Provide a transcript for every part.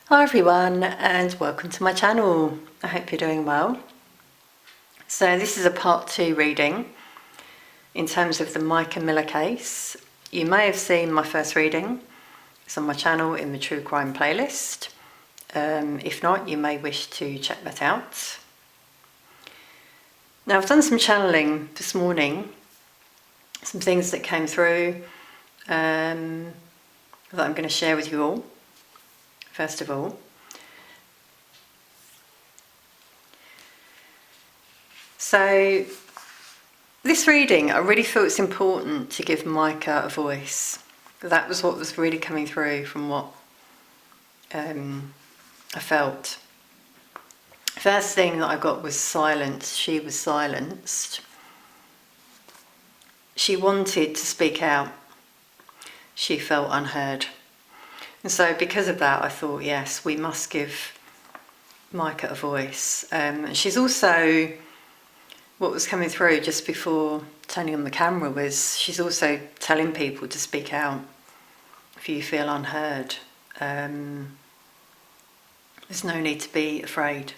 Hi everyone and welcome to my channel. I hope you're doing well. So this is a part 2 reading in terms of the Mica Miller case. You may have seen my first reading. It's on my channel in the True Crime playlist. If not, you may wish to check that out. Now I've done some channeling this morning, some things that came through that I'm going to share with you all. First of all, so this reading, I really feel it's important to give Micah a voice. That was what was really coming through from what I felt. First thing that I got was silence. She was silenced. She wanted to speak out. She felt unheard. And so because of that, I thought, yes, we must give Micah a voice. She's also, what was coming through just before turning on the camera was she's also telling people to speak out if you feel unheard. There's no need to be afraid.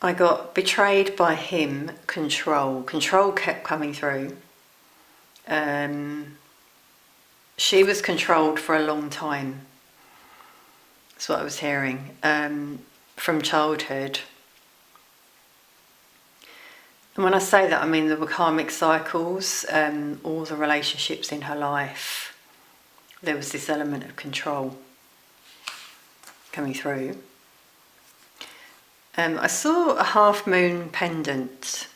I got betrayed by him, control. Control kept coming through. She was controlled for a long time. That's what I was hearing from childhood. And when I say that, I mean there were karmic cycles, all the relationships in her life. There was this element of control coming through. I saw a half moon pendant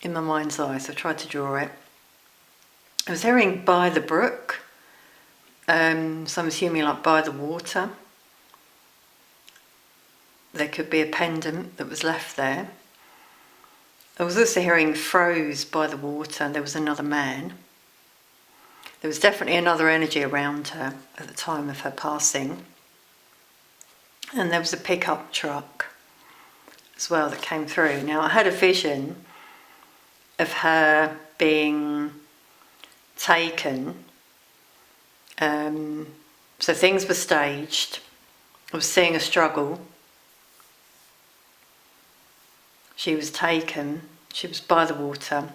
in my mind's eye, so I tried to draw it. I was hearing by the brook, so I'm assuming like by the water. There could be a pendant that was left there. I was also hearing froze by the water, and there was another man. There was definitely another energy around her at the time of her passing. And there was a pickup truck as well that came through. Now I had a vision of her being taken. So things were staged. I was seeing a struggle. She was taken. She was by the water.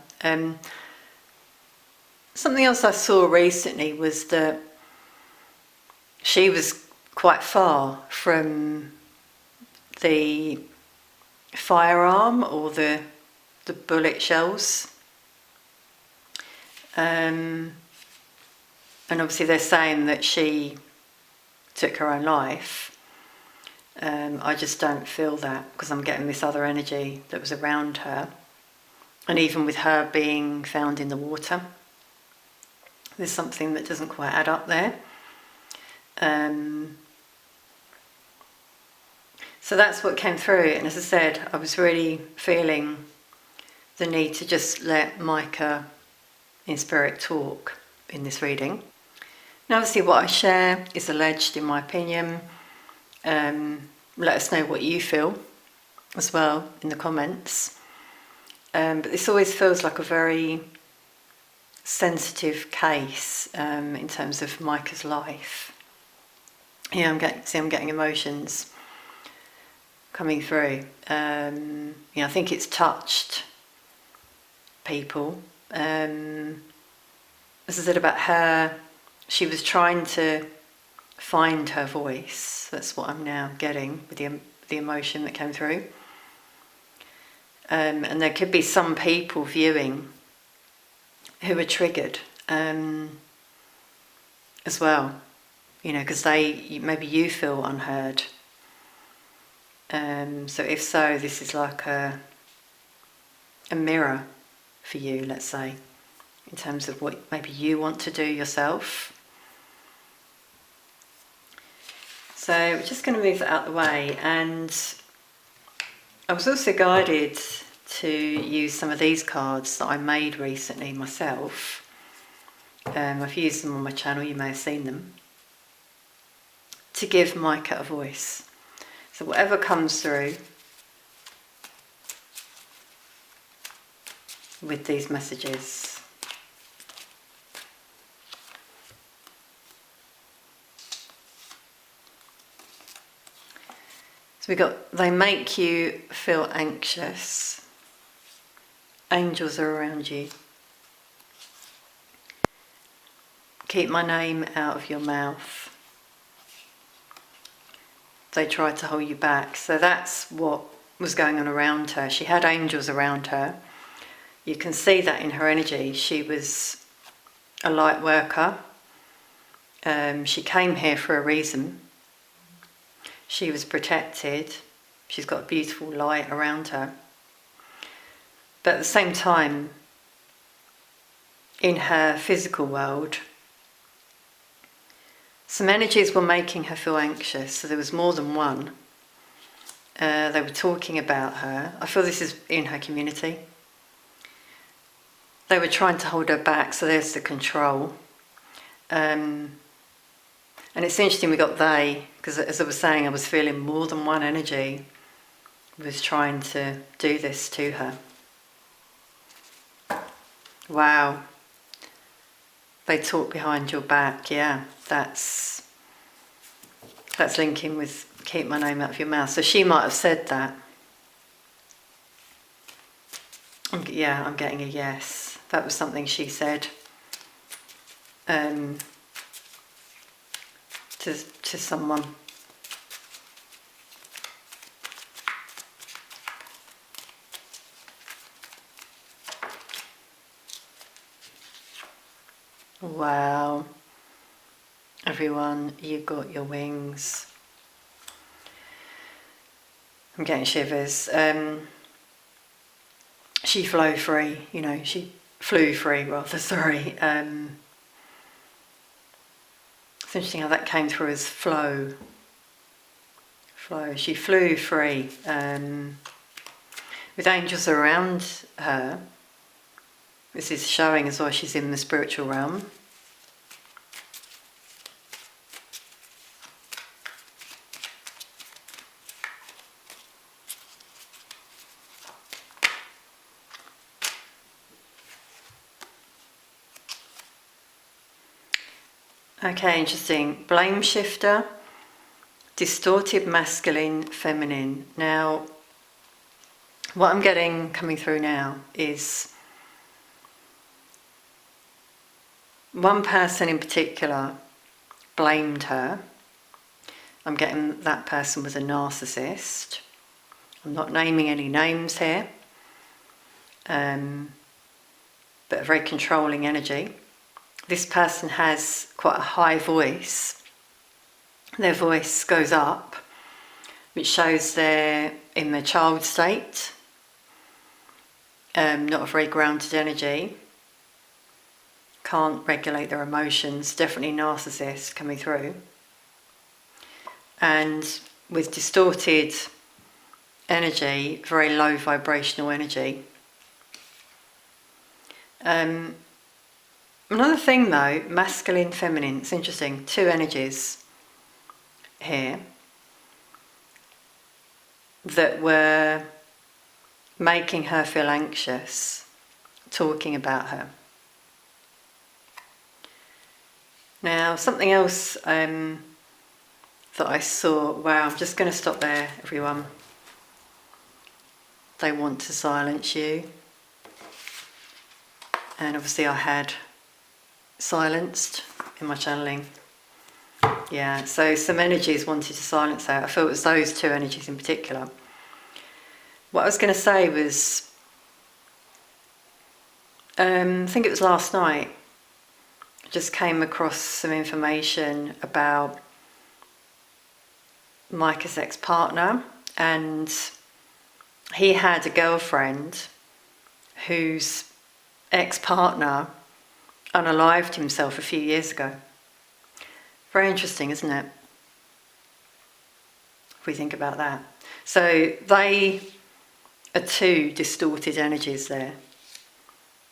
Something else I saw recently was that she was quite far from the firearm or the bullet shells. And obviously they're saying that she took her own life. I just don't feel that because I'm getting this other energy that was around her. And even with her being found in the water, there's something that doesn't quite add up there. So that's what came through. And as I said, I was really feeling the need to just let Micah in spirit talk in this reading. Now obviously what I share is alleged in my opinion. Let us know what you feel as well in the comments. But this always feels like a very sensitive case in terms of Micah's life. Yeah, I'm getting emotions coming through. I think it's touched people. As I said about her, she was trying to find her voice. That's what I'm now getting with the emotion that came through. And there could be some people viewing who are triggered as well, because maybe you feel unheard. So if so, this is like a mirror for you, let's say, in terms of what maybe you want to do yourself. So we're just going to move that out the way, and I was also guided to use some of these cards that I made recently myself. I've used them on my channel, you may have seen them, to give Micah a voice. So whatever comes through with these messages. So we got, they make you feel anxious. Angels are around you. Keep my name out of your mouth. They tried to hold you back. So that's what was going on around her. She had angels around her. You can see that in her energy. She was a light worker. She came here for a reason. She was protected. She's got a beautiful light around her. But at the same time, in her physical world, some energies were making her feel anxious. So there was more than one. They were talking about her. I feel this is in her community. They were trying to hold her back, so there's the control. And it's interesting we got they, because as I was saying, I was feeling more than one energy was trying to do this to her. Wow. They talk behind your back, yeah. That's linking with keep my name out of your mouth. So she might have said that. Yeah, I'm getting a yes. That was something she said to someone. Wow. Everyone, you got your wings. I'm getting shivers. She flew free, she flew free rather, sorry. It's interesting how that came through as flow. Flow, she flew free. With angels around her, this is showing as well she's in the spiritual realm. Okay, interesting. Blame shifter, distorted masculine, feminine. Now, what I'm getting coming through now is one person in particular blamed her. I'm getting that person was a narcissist. I'm not naming any names here, but a very controlling energy. This person has quite a high voice. Their voice goes up, which shows they're in their child state, not a very grounded energy, can't regulate their emotions, definitely narcissist coming through. And with distorted energy, very low vibrational energy. Another thing though, masculine, feminine, it's interesting, two energies here that were making her feel anxious, talking about her. Now, something else that I saw, wow, I'm just going to stop there, everyone. They want to silence you. And obviously I had silenced in my channeling. Yeah, so some energies wanted to silence her. I felt it was those two energies in particular. What I was going to say was, I think it was last night, I just came across some information about Micah's ex-partner, and he had a girlfriend whose ex-partner unalived himself a few years ago. Very interesting, isn't it? If we think about that. So they are two distorted energies there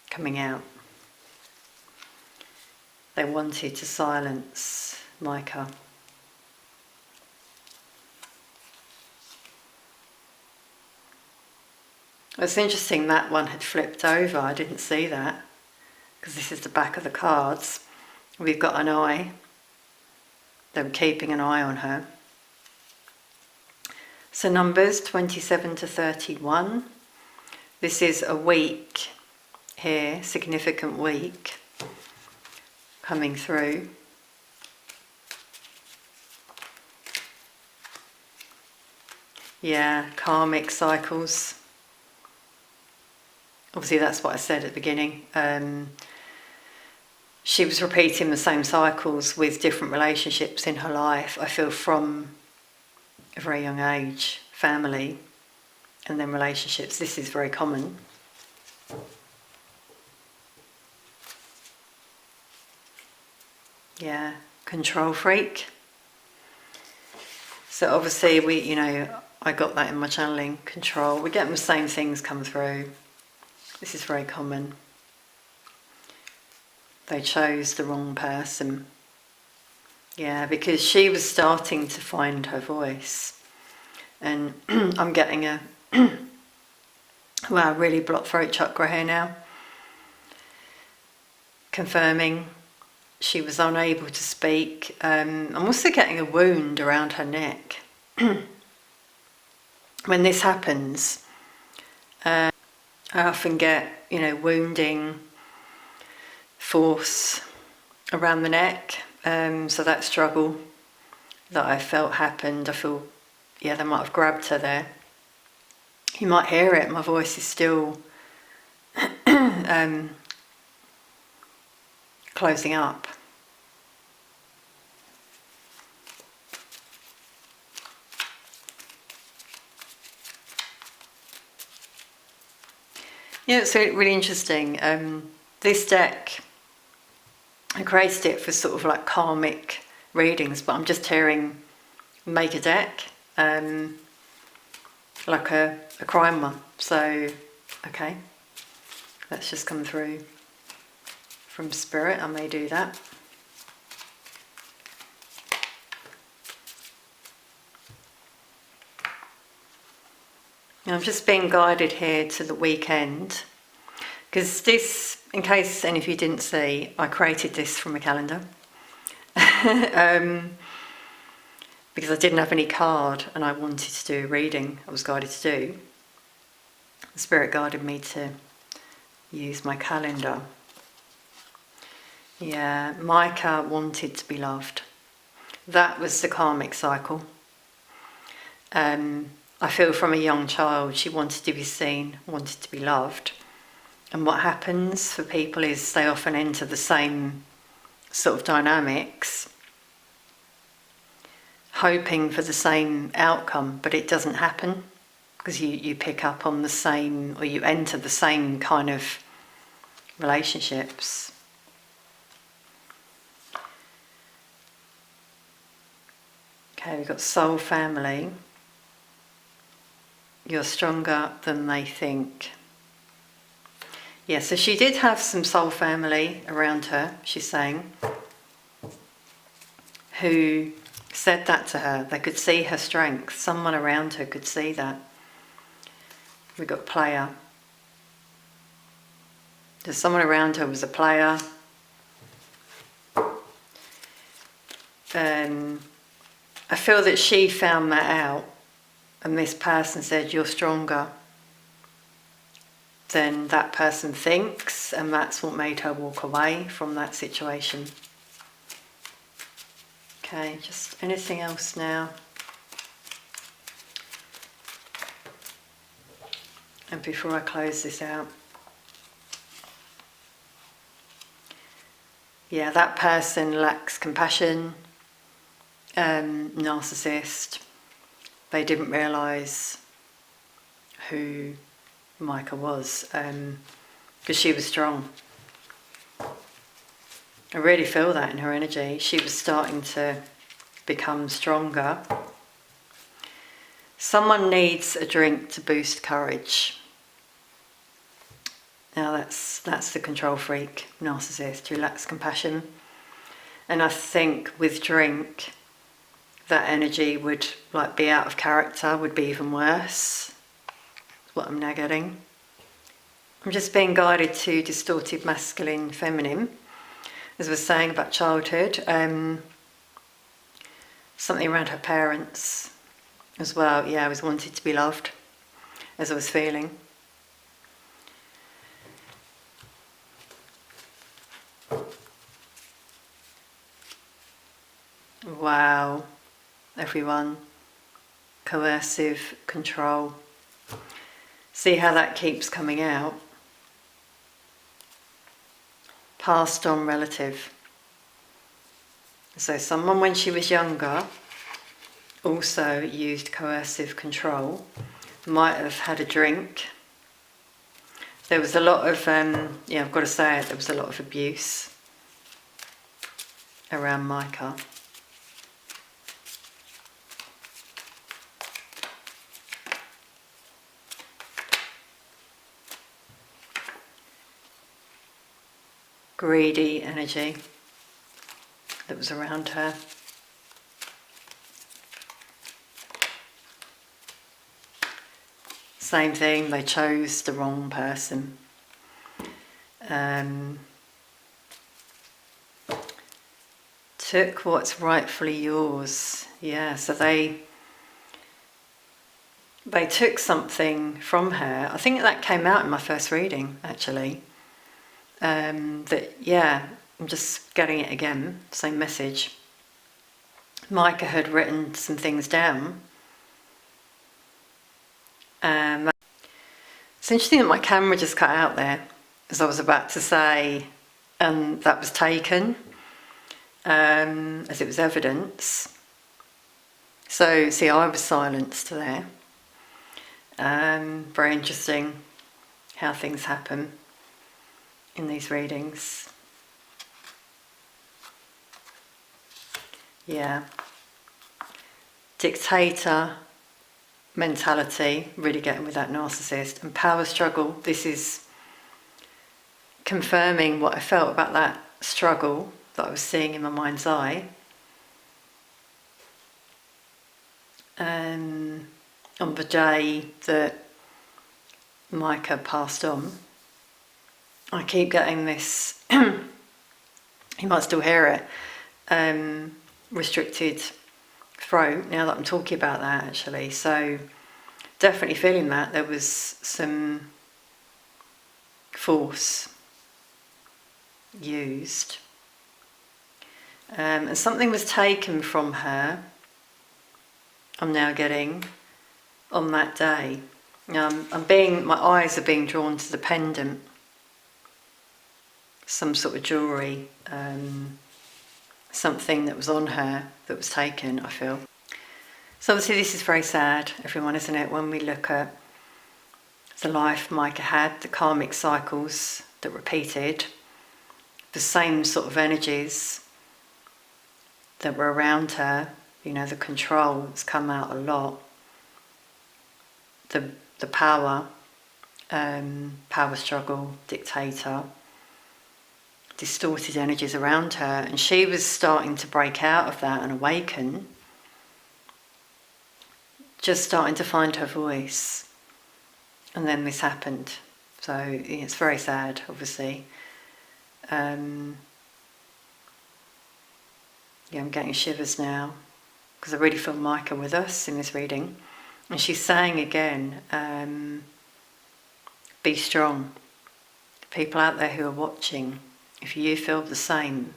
coming out. They wanted to silence Micah. It's interesting that one had flipped over. I didn't see that because this is the back of the cards. We've got an eye. They were keeping an eye on her. So numbers 27 to 31. This is a week here, significant week coming through. Yeah, karmic cycles. Obviously that's what I said at the beginning. She was repeating the same cycles with different relationships in her life, I feel, from a very young age. Family and then relationships. This is very common. Yeah, control freak. So obviously I got that in my channeling, control. We're getting the same things come through. This is very common. They chose the wrong person. Yeah, because she was starting to find her voice. And I'm getting a really blocked throat chakra here now. Confirming she was unable to speak. I'm also getting a wound around her neck. When this happens, I often get, wounding force around the neck. So that struggle that I felt happened, I feel, they might have grabbed her there. You might hear it, my voice is still closing up. Yeah, it's really interesting. This deck, I created it for sort of like karmic readings, but I'm just hearing make a deck, like a crime one. So, okay, let's just come through from spirit. I may do that. Now I'm just being guided here to the weekend, because this, in case any of you didn't see, I created this from a calendar. Because I didn't have any card and I wanted to do a reading, I was guided to do. The Spirit guided me to use my calendar. Yeah, Micah wanted to be loved. That was the karmic cycle. I feel from a young child she wanted to be seen, wanted to be loved. And what happens for people is they often enter the same sort of dynamics, hoping for the same outcome, but it doesn't happen because you pick up on the same, or you enter the same kind of relationships. Okay, we've got soul family. You're stronger than they think. Yeah, so she did have some soul family around her, she's saying, who said that to her. They could see her strength. Someone around her could see that. We got player. There's someone around her was a player. I feel that she found that out, and this person said, you're stronger than that person thinks, and that's what made her walk away from that situation. Okay, just anything else now? And before I close this out. Yeah, that person lacks compassion, narcissist. They didn't realise who Micah was, because she was strong. I really feel that in her energy. She was starting to become stronger. Someone needs a drink to boost courage. Now that's the control freak, narcissist, who lacks compassion. And I think with drink, that energy would be out of character, would be even worse. That's what I'm now getting. I'm just being guided to distorted masculine, feminine. As I was saying about childhood, something around her parents, as well. Yeah, I was wanted to be loved, as I was feeling. Wow, everyone. Coercive control. See how that keeps coming out. Passed on relative. So someone when she was younger also used coercive control, might have had a drink. There was a lot of, I've got to say it, there was a lot of abuse around Micah. Greedy energy that was around her. Same thing, they chose the wrong person. Took what's rightfully yours. Yeah, so they took something from her. I think that came out in my first reading, actually. I'm just getting it again, same message. Micah had written some things down. It's interesting that my camera just cut out there, as I was about to say, and that was taken as it was evidence. So, see, I was silenced there. Very interesting how things happen in these readings. Yeah. Dictator mentality, really getting with that narcissist, and power struggle. This is confirming what I felt about that struggle that I was seeing in my mind's eye. On the day that Micah passed on, I keep getting this, you might still hear it, restricted throat now that I'm talking about that, actually. So definitely feeling that there was some force used, and something was taken from her. I'm now getting on that day. My eyes are being drawn to the pendant, some sort of jewellery, something that was on her that was taken, I feel. So obviously this is very sad, everyone, isn't it? When we look at the life Micah had, the karmic cycles that repeated, the same sort of energies that were around her, the control that's come out a lot, the power, power struggle, dictator, distorted energies around her, and she was starting to break out of that and awaken, just starting to find her voice. And then this happened. So it's very sad, obviously. I'm getting shivers now because I really feel Micah with us in this reading. And she's saying again, be strong. People out there who are watching, if you feel the same,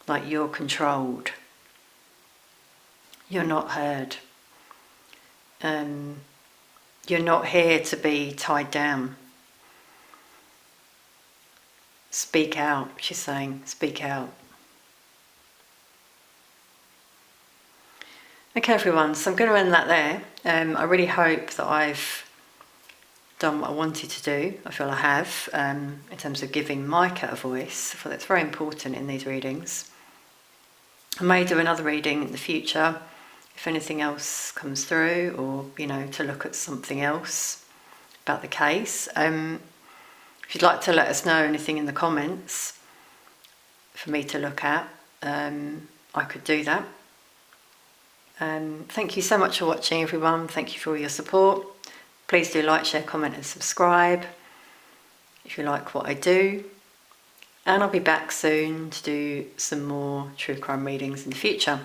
like you're controlled, you're not heard, you're not here to be tied down. Speak out, she's saying, speak out. Okay, everyone, so I'm going to end that there. I really hope that I've done what I wanted to do. I feel I have, in terms of giving Micah a voice. I feel that's very important in these readings. I may do another reading in the future if anything else comes through, or to look at something else about the case. If you'd like to let us know anything in the comments for me to look at, I could do that. Thank you so much for watching, everyone. Thank you for all your support. Please do like, share, comment and subscribe if you like what I do. And I'll be back soon to do some more true crime readings in the future.